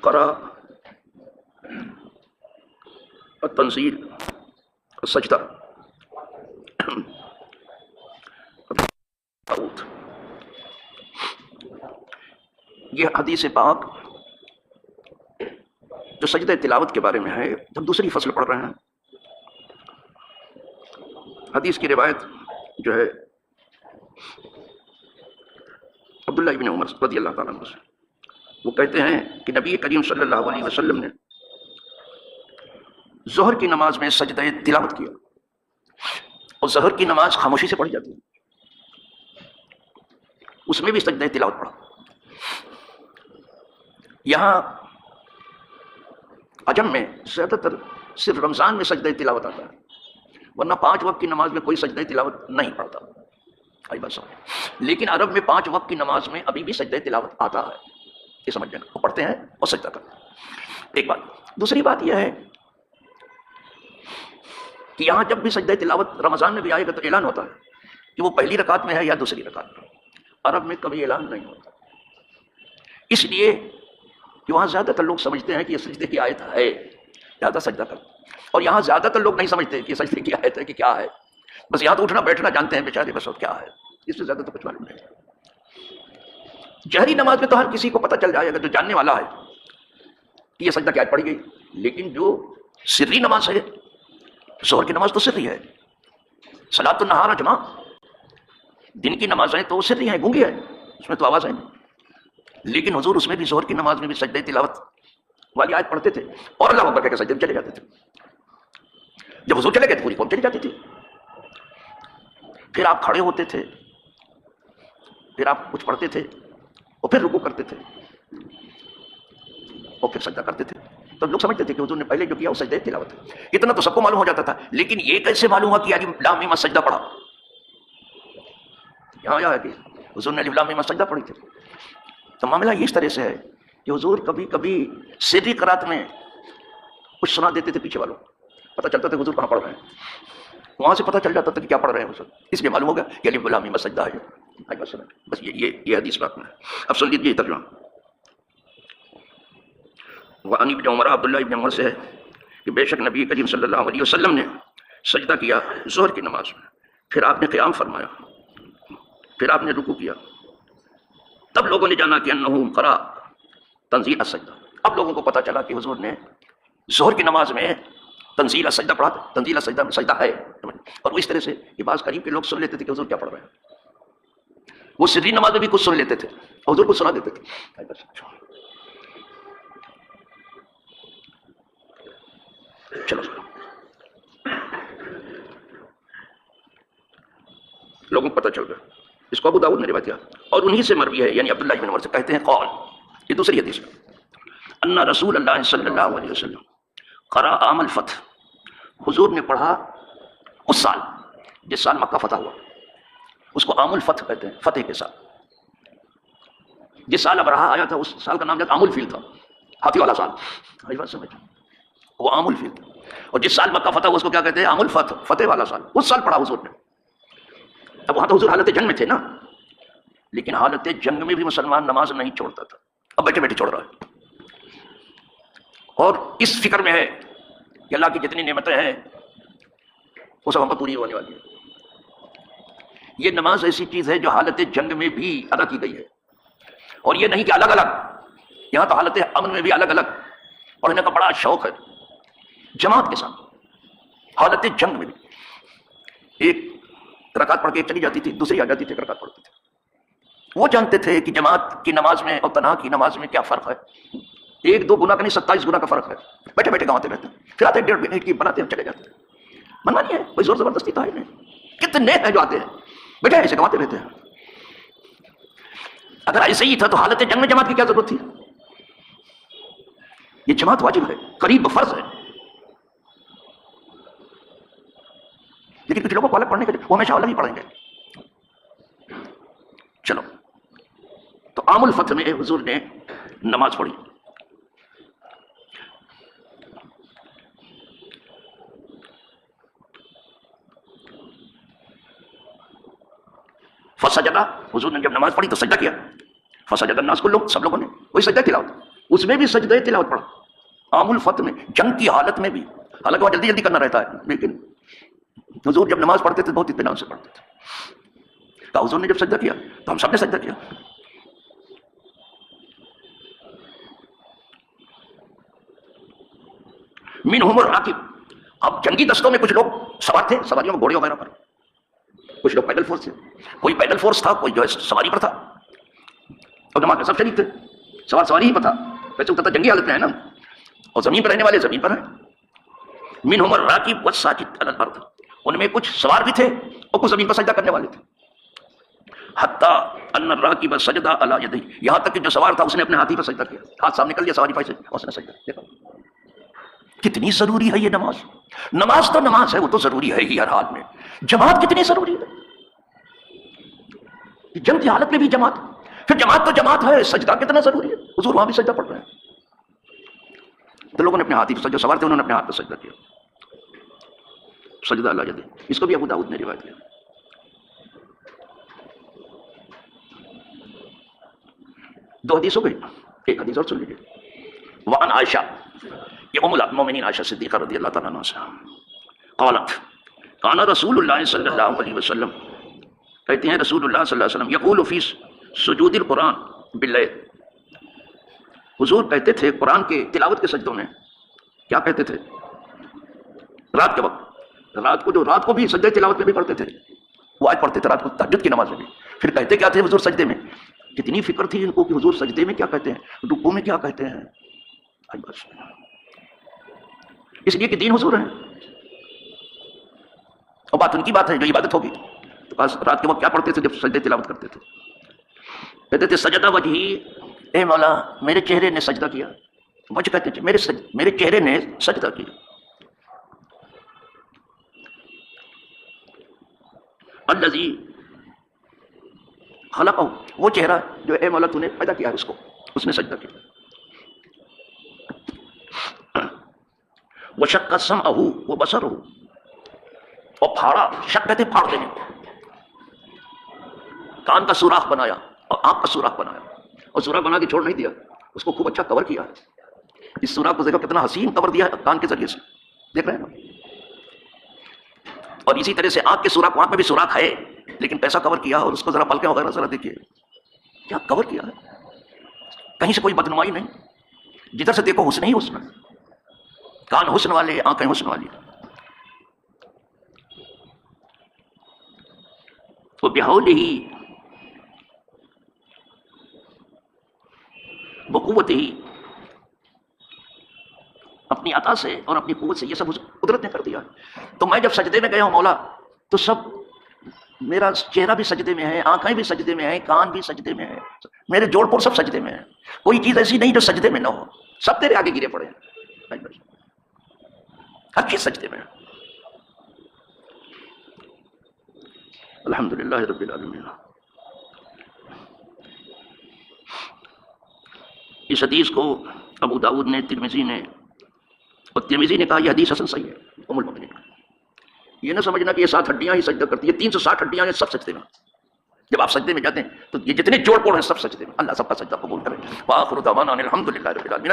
قرأ التنزیل السجدہ یہ حدیث پاک جو سجدہ تلاوت کے بارے میں ہے، ہم دوسری فصل پڑھ رہے ہیں۔ حدیث کی روایت جو ہے عبداللہ ابن عمر رضی اللہ تعالیٰ عنہ سے، وہ کہتے ہیں کہ نبی کریم صلی اللہ علیہ وسلم نے ظہر کی نماز میں سجدہ تلاوت کیا، اور ظہر کی نماز خاموشی سے پڑھی جاتی ہے، اس میں بھی سجدہ تلاوت پڑھا۔ یہاں عجم میں زیادہ تر صرف رمضان میں سجدہ تلاوت آتا ہے، ورنہ 5 وقت کی نماز میں کوئی سجدہ تلاوت نہیں پڑھتا، بس۔ لیکن عرب میں 5 وقت کی نماز میں ابھی بھی سجدہ تلاوت آتا ہے، یہ سمجھ جائیں، وہ پڑھتے ہیں اور سجدہ کرتے ہیں۔ ایک بات۔ دوسری بات یہ ہے کہ یہاں جب بھی سجدہ تلاوت رمضان میں بھی آئے گا تو اعلان ہوتا ہے کہ وہ پہلی رکعت میں ہے یا دوسری رکعت میں۔ عرب میں کبھی اعلان نہیں ہوتا، اس لیے کہ وہاں زیادہ تر لوگ سمجھتے ہیں کہ یہ سجدے کی آیت ہے، زیادہ سجدہ کرتے، اور یہاں زیادہ تر لوگ نہیں سمجھتے کہ یہ سجدے کی آیت ہے کہ کیا ہے، بس یہاں تو اٹھنا بیٹھنا جانتے ہیں بیچارے، بس اور کیا ہے، اس سے زیادہ تو کچھ معلوم نہیں۔ جہری نماز میں تو ہر کسی کو پتہ چل جائے گا جو جاننے والا ہے کہ یہ سجدہ کی آیت پڑھی گئی، لیکن جو سری نماز ہے، ظہر کی نماز تو سری ہے، صلاۃ النہار جمع، دن کی نمازیں تو سری ہیں، گونگی ہے، اس میں تو آواز ہے نہیں، لیکن حضور اس میں بھی ظہر کی نماز میں بھی سجدہ تلاوت والی آیت پڑھتے تھے اور اللہ اکبر کہہ کے سجدے میں چلے جاتے تھے۔ جب حضور چلے گئے تو پوری قوم چلی جاتی تھی، پھر آپ کھڑے ہوتے تھے، پھر آپ کچھ پڑھتے تھے اور پھر رکوع کرتے تھے اور پھر سجدہ کرتے تھے، تو لوگ سمجھتے تھے کہ حضور نے پہلے جو کیا وہ سجدہ تلاوت ہے۔ اتنا تو سب کو معلوم ہو جاتا تھا، لیکن یہ کیسے معلوم ہوا کہ الف لام میم سجدہ پڑھا؟ یہاں آیا ہے کہ حضور نے الف لام میم سجدہ پڑھی تھی۔ تو معاملہ اس طرح سے ہے کہ حضور کبھی کبھی سری قرات میں کچھ سنا دیتے تھے، پیچھے والوں پتہ چلتا تھا کہ حضور کہاں پڑھ رہے ہیں، وہاں سے پتہ چل جاتا تھا کہ کیا پڑھ رہے ہیں حضور، اس لیے معلوم ہوگا کہ الف لام میم سجدہ ہے۔ بس یہ حدیث بات میں ہے۔ اب سن لیجیے ترجمہ۔ وعن ابن عمر، عبداللہ ابن عمر سے ہے کہ بے شک نبی کریم صلی اللہ علیہ وسلم نے سجدہ کیا ظہر کی نماز میں، پھر آپ نے قیام فرمایا، پھر آپ نے رکوع کیا، تب لوگوں نے جانا کہ انہ قرأ تنزیل السجدہ، اب لوگوں کو پتہ چلا کہ حضور نے ظہر کی نماز میں تنزیل السجدہ پڑھا تھا، تنزیل السجدہ میں سجدہ ہے، اور اس طرح سے یہ بعض قریب کے لوگ سن لیتے تھے کہ حضور کیا پڑھ رہے ہیں، وہ سری نماز میں بھی کچھ سن لیتے تھے، حضور کو سنا دیتے تھے۔ چلو لوگوں کو پتہ چل گیا، اس کو ابو داؤد نے روایت کیا، اور انہی سے مروی ہے، یعنی عبداللہ بن عمر سے کہتے ہیں قول، یہ دوسری حدیث ہے، ان رسول اللہ صلی اللہ علیہ وسلم قرأ عام الفتح، حضور نے پڑھا اس سال جس سال مکہ فتح ہوا، اس کو عام الفتح کہتے ہیں، فتح کے سال، جس سال ابرہہ آیا تھا اس سال کا نام عام الفیل تھا، ہاتھی والا سال، بات سمجھ، وہ عام الفیل تھا، اور جس سال مکہ فتح ہوا اس کو کیا کہتے ہیں؟ عام الفتح، فتح والا سال، اس سال پڑھا حضور نے۔ اب وہاں تو حضور حالت جنگ میں تھے نا، لیکن حالت جنگ میں بھی مسلمان نماز نہیں چھوڑتا تھا، اب بیٹھے بیٹھے چھوڑ رہا ہے، اور اس فکر میں ہے کہ اللہ کی جتنی نعمتیں ہیں وہ سب ہم پر پوری ہونے والی ہیں۔ یہ نماز ایسی چیز ہے جو حالت جنگ میں بھی ادا کی گئی ہے، اور یہ نہیں کہ الگ الگ، یہاں تو حالت امن میں بھی الگ الگ پڑھنے کا بڑا شوق ہے، جماعت کے ساتھ حالت جنگ میں بھی ایک رکعت پڑھ کے چلی جاتی تھی، دوسری آ جاتی تھی، ایک رکعت پڑھتی تھی۔ وہ جانتے تھے کہ جماعت کی نماز میں اور تنہا کی نماز میں کیا فرق ہے، 1-2 گنا کا نہیں 27 گنا کا فرق ہے، بیٹھے بیٹھے گنواتے رہتے ہیں، پھر آتے 1.5 منٹ کی بناتے ہیں چلے جاتے ہیں، منع نہیں ہے، کوئی زور زبردستی تو ہے نہیں، کتنے ہیں جو آتے ہیں بیٹھے ایسے گنواتے رہتے ہیں۔ اگر ایسے ہی تھا تو حالت جنگ میں جماعت کی کیا ضرورت تھی؟ یہ جماعت واجب ہے، قریب فرض ہے، لیکن کچھ لوگوں کو الگ پڑھنے کے وہ ہمیشہ الگ ہی پڑھیں گے۔ چلو، تو عام الفتح میں حضور نے نماز پڑھی، فسجدہ، حضور نے جب نماز پڑھی تو سجدہ کیا، فسجد الناس، کل لوگ، سب لوگوں نے وہی سجدہ تلاوت، اس میں بھی سجدہ تلاوت پڑھا، عام الفتح میں، جنگ کی حالت میں بھی، حالانکہ وہ جلدی جلدی کرنا رہتا ہے، لیکن حضور جب نماز پڑھتے تھے بہت اطمینان سے پڑھتے تھے۔ کہ حضور نے جب سجدہ کیا تو ہم سب نے سجدہ کیا۔ منہم الراکب، اب جنگی دستوں میں کچھ لوگ سوار تھے، سواریوں میں گھوڑے وغیرہ پر، کچھ لوگ پیدل فورس تھے، کوئی پیدل فورس تھا، کوئی جو ہے سواری پر تھا، اور جماعت میں سب شریک تھے، سواری ہی پر تھا، ویسے اترتا جنگی حالت میں ہے نا، اور زمین پر رہنے والے زمین پر ہیں۔ منہم الراکب والساجد علی الارض، ان میں کچھ سوار بھی تھے اور کچھ زمین پر سجدہ کرنے والے تھے۔ حتی ان الراکب سجد علی یدیہ، یہاں تک کہ جو سوار تھا اس نے اپنے ہاتھی پر سجدہ کیا، ہاتھ سامنے کر لیا سواری پر سے، اس نے سجدہ کیا۔ کتنی ضروری ہے یہ نماز، نماز تو نماز ہے، وہ تو ضروری ہے ہی ہر حال میں، جماعت کتنی ضروری ہے، جنگ کی حالت میں بھی جماعت، پھر جماعت تو جماعت ہے، سجدہ کتنا ضروری ہے، حضور وہاں بھی سجدہ پڑھ رہے ہیں، تو لوگوں نے اپنے ہاتھی پر سجدہ، سوار تھے انہوں نے اپنے ہاتھ پر سجدہ کیا، سجدہ اللہ یدیہ، اس کو بھی ابو داؤد نے روایت کیا۔ دو حدیث ہو گئی، ایک حدیث اور سن لیجیے۔ وعن عائشہ، یہ ام المومنین عائشہ صدیقہ رضی اللہ تعالیٰ عنہ سے، قالت کان رسول اللہ صلی اللہ علیہ وسلم، کہتے ہیں رسول اللہ صلی اللہ علیہ وسلم، یقول فی سجود القرآن باللیل، حضور کہتے تھے قرآن کے تلاوت کے سجدوں میں، کیا کہتے تھے؟ رات کے وقت، رات کو بھی سجدہ تلاوت میں بھی پڑھتے تھے، وہ آج پڑھتے تھے رات کو تہجد کی نماز میں بھی، پھر کہتے کیا تھے حضور سجدے میں؟ کتنی فکر تھی ان کو کہ حضور سجدے میں کیا کہتے ہیں، رکوع میں کیا کہتے ہیں، بس اس لیے کہ دین حضور ہے، اور بات ان کی بات ہے جو عبادت ہوگی، تو رات کے وقت کیا پڑھتے تھے جب سجدے تلاوت کرتے تھے؟ کہتے تھے سجدہ وجہی، اے مولا میرے چہرے نے سجدہ کیا، وجہ کہتے تھے میرے چہرے نے سجدہ کیا، الذی خلقہ، وہ چہرہ جو اے مولا تو نے پیدا کیا ہے اس کو، اس نے سجدہ کیا۔ وشق سمعہ وبصرہ، اور پھاڑا، شق کہتے پھاڑ دینے، کان کا سوراخ بنایا اور آنکھ کا سوراخ بنایا، اور سوراخ بنا کے چھوڑ نہیں دیا، اس کو خوب اچھا کور کیا ہے، اس سوراخ کو دیکھو کتنا حسین کور دیا ہے کان کے ذریعے سے، دیکھ رہے ہیں نا، اور اسی طرح سے آنکھ کے سوراخ، آنکھ میں بھی سوراخ ہے لیکن کیسا کور کیا، اور اس کو ذرا پلکیں وغیرہ ذرا دیکھیے کیا کور کیا ہے، کہیں سے کوئی بدنمائی نہیں، جدھر سے دیکھو حسن ہی حسن، کان حسن والے، آنکھیں حسن والی، وبحولہ، بقوتہ، اپنی عطا سے اور اپنی قوت سے، یہ سب قدرت نے کر دیا۔ تو میں جب سجدے میں گیا ہوں مولا، تو سب میرا چہرہ بھی سجدے میں ہے، آنکھیں بھی سجدے میں ہیں، کان بھی سجدے میں ہیں، میرے جوڑ پور سب سجدے میں ہیں، کوئی چیز ایسی نہیں جو سجدے میں نہ ہو، سب تیرے آگے گرے پڑے ہیں، ہر چیز سجدے میں ہے۔ الحمدللہ رب العالمین۔ اس حدیث کو ابو داؤد نے، ترمذی نے، اور ترمذی نے کہا یہ حدیث حسن صحیح ہے، ام المؤمنین۔ یہ نہ سمجھنا کہ یہ 7 ہڈیاں ہی سجدہ کرتی ہیں، 360 ہڈیاں ہیں، سب سجدے میں، جب آپ سجدے میں جاتے ہیں تو یہ جتنے جوڑ پوڑ ہیں سب سجدے میں، اللہ سب کا سجدہ قبول کرے۔ وآخر دعوانا ان الحمدللہ رب العالمین۔